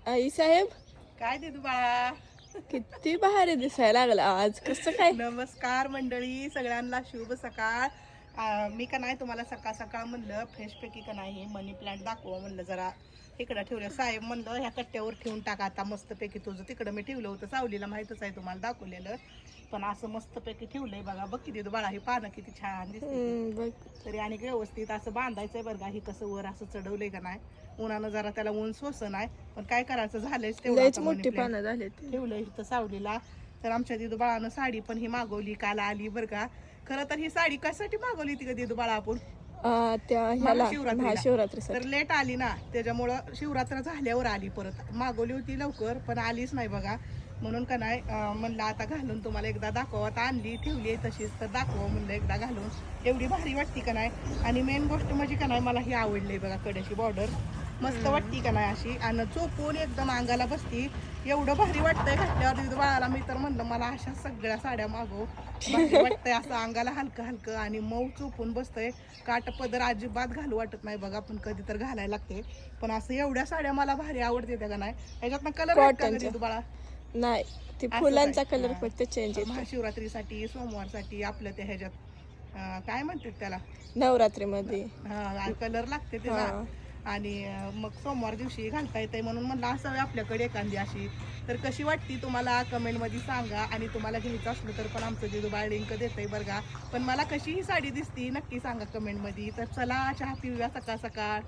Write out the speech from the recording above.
आई साहेब काय दे तू बाळा. किती भारी दिसायला लागला आज. कसं काय? नमस्कार मंडळी, सगळ्यांना शुभ सकाळ. मी का नाही तुम्हाला सकाळ सकाळ म्हणलं फ्रेशपैकी का नाही मनी प्लांट दाखवा म्हणलं. जरा इकडं ठेवलं साहेब म्हणलं ह्या कट्ट्यावर ठेवून टाका आता मस्तपैकी. तुझं तिकडं मी ठेवलं होतं सावलीला, माहितच आहे तुम्हाला दाखवलेलं. पण असं मस्तपैकी ठेवलंय बघा. बघ किती बाळा, ही पानं किती छान दिसते. बघ. तरी आणि व्यवस्थित असं बांधायचंय बरं का. ही कसं वर असं चढवलंय का नाही, उन्हानं जरा त्याला ऊन सोसं नाही, पण काय करायचं झालंयच तेवढं. लयच आता मोठी money plant पानं झाले. ठेवलंय इथं सावलीला. तर आमच्या दिदू बाळानं साडी पण ही मागवली, काल आली बरं का. खरं तर ही साडी कशासाठी मागवली ती का दिदू बाळा आपण? त्या ह्याला महाशिवरात्रीला. महाशिवरात्रीसाठी. तर लेट आली ना, त्याच्यामुळं शिवरात्र झाल्यावर आली. परत मागवली होती लवकर पण आलीच नाही बघा. म्हणून का नाही म्हणलं आता घालून तुम्हाला एकदा दाखवा. आता आणली ठेवली आहे तशीच, तर दाखवा म्हणलं एकदा घालून. एवढी भारी वाटती का नाही. आणि मेन गोष्ट म्हणजे का नाही, मला ही आवडली बघा. कड्याची बॉर्डर मस्त वाटती का नाही अशी, आणि चोपून एकदम अंगाला बसती. एवढं भारी वाटतंय घातल्यावर बाळाला. मी तर म्हणलं मला अशा सगळ्या साड्या मागव. भारी वाटतंय असं अंगाला हलकं हलकं आणि मऊ चोपून बसतंय. काट पदर अजिबात घालू वाटत नाही बघा, पण कधी तर घालायला लागते. पण असं एवढ्या साड्या मला भारी आवडते त्या का नाही. ह्याच्यातनं कलर बाळा नाही, ती असं फुलांचा काय? कलर फक्त चेंज आहे. महाशिवरात्रीसाठी सोमवारसाठी आपलं त्या ह्याच्यात काय म्हणतात त्याला, नवरात्रीमध्ये हा कलर लागते त्याला. आणि मग सोमवार दिवशी घालता येते म्हणून म्हणलं असावी आपल्याकडे एखादी अशी. तर कशी वाटती तुम्हाला कमेंटमध्ये सांगा. आणि तुम्हाला घ्यायचं असलं तर पण आमचं दिदू बाळ लिंक देतंय बरं का. पण मला कशी ही साडी दिसती नक्की सांगा कमेंटमध्ये. तर चला चहा पिऊया सकाळ सकाळ.